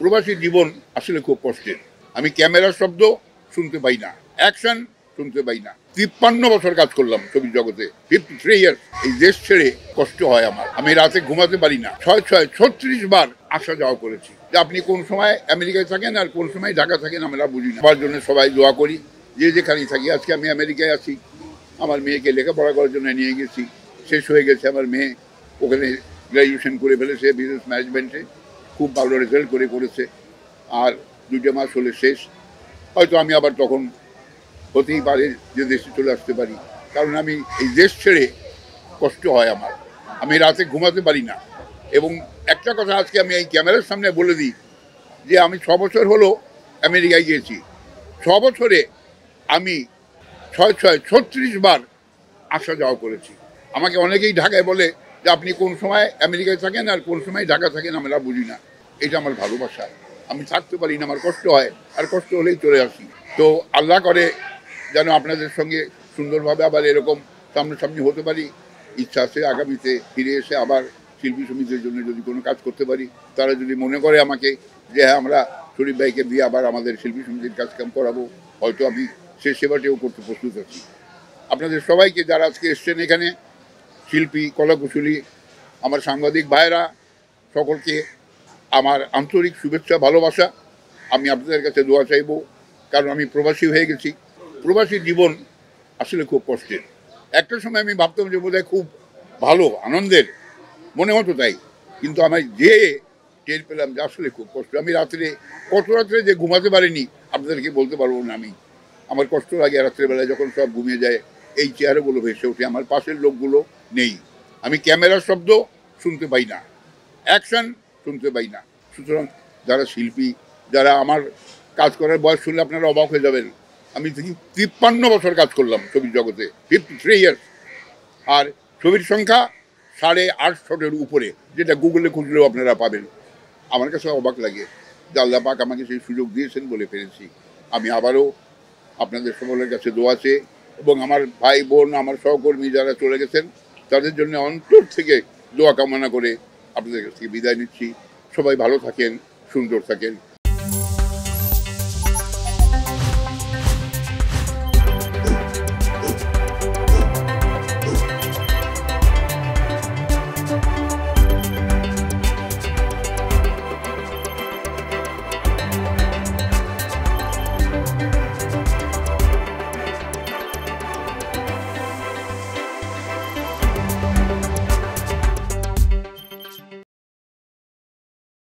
প্রবাসী জীবন আসলে খুব কষ্টের। আমি ক্যামেরার শব্দ শুনতে পাই না, অ্যাকশন শুনতে পাই না। 53 বছর কাজ করলাম ছবির জগতে, 53 ইয়ার্স। এই দেশ ছেড়ে কষ্ট হয় আমার। আমি রাতে ঘুমাতে পারি না। 36 বার আসা যাওয়া করেছি। যে আপনি কোন সময় আমেরিকায় থাকেন আর কোন সময় ঢাকা থাকেন আমরা বুঝি না। আমার জন্য সবাই দোয়া করি, যে যেখানেই থাকি। আজকে আমি আমেরিকায় আছি, আমার মেয়েকে লেখাপড়া করার জন্য নিয়ে গেছি। শেষ হয়ে গেছে আমার মেয়ে, ওখানে গ্র্যাজুয়েশন করে ফেলেছে বিজনেস ম্যানেজমেন্টে, খুব ভালো রেজাল্ট করেছে। আর 2 মাস হলে শেষ। হয়তো আমি আবার তখন হতেই পারে যে দেশে চলে আসতে পারি, কারণ আমি এই দেশ ছেড়ে কষ্ট হয় আমার। আমি রাতে ঘুমাতে পারি না। এবং একটা কথা আজকে আমি এই ক্যামেরার সামনে বলে দিই, যে আমি 6 বছর হলো আমেরিকায় গিয়েছি। 6 বছরে আমি 36 বার আসা যাওয়া করেছি। আমাকে অনেকেই ঢাকায় বলে যে আপনি কোন সময় আমেরিকায় থাকেন আর কোন সময় ঢাকা থাকেন আমরা বুঝি না। এটা আমার ভালোবাসা। আমি থাকতে পারি না, আমার কষ্ট হয়, আর কষ্ট হলেই চলে আসি। তো আল্লাহ করে যেন আপনাদের সঙ্গে সুন্দরভাবে আবার এরকম সামনাসামনি হতে পারি। ইচ্ছা আছে আগামীতে ফিরে এসে আবার শিল্পী সমিতির জন্য যদি কোনো কাজ করতে পারি। তারা যদি মনে করে আমাকে যে হ্যাঁ, আমরা শরীফ ভাইকে দিয়ে আবার আমাদের শিল্পী সমিতির কাজকাম করাবো, হয়তো আমি সে সেবাটিও করতে প্রস্তুত আছি। আপনাদের সবাইকে, যারা আজকে এসছেন এখানে, শিল্পী, কলাকুশলী, আমার সাংবাদিক ভাইয়েরা, সকলকে আমার আন্তরিক শুভেচ্ছা, ভালোবাসা। আমি আপনাদের কাছে দোয়া চাইব, কারণ আমি প্রবাসী হয়ে গেছি। প্রবাসী জীবন আসলে খুব কষ্টের। একটা সময় আমি ভাবতাম যে বোধহয় খুব ভালো, আনন্দের, মনে হতো তাই। কিন্তু আমি যে টের পেলাম যে আসলে খুব কষ্ট। আমি কত রাত্রে যে ঘুমাতে পারিনি আপনাদেরকে বলতে পারবো না। আমার কষ্ট লাগে রাত্রেবেলায় যখন সব ঘুমিয়ে যায়, এই চেহারাগুলো ভেসে ওঠে, আমার পাশের লোকগুলো নেই। আমি ক্যামেরার শব্দ শুনতে পাই না, অ্যাকশন শুনতে পাই না। সুতরাং যারা শিল্পী, যারা আমার কাজ করার বয়স শুনলে আপনারা অবাক হয়ে যাবেন। আমি 53 বছর কাজ করলাম ছবির জগতে, 53 ইয়ার্স। আর ছবির সংখ্যা 850-এর উপরে, যেটা গুগলে খুঁজলেও আপনারা পাবেন। আমার কাছে অবাক লাগে যে আল্লাহ পাক আমাকে সেই সুযোগ দিয়েছেন বলে পেরেছি। আমি আবারও আপনাদের সকলের কাছে দোয়া চেয়ে, এবং আমার ভাই বোন, আমার সহকর্মী যারা চলে গেছেন, তাদের জন্য অন্তর থেকে দোয়া কামনা করে আপনাদের কাছ থেকে বিদায় নিচ্ছি। সবাই ভালো থাকেন, সুন্দর থাকেন।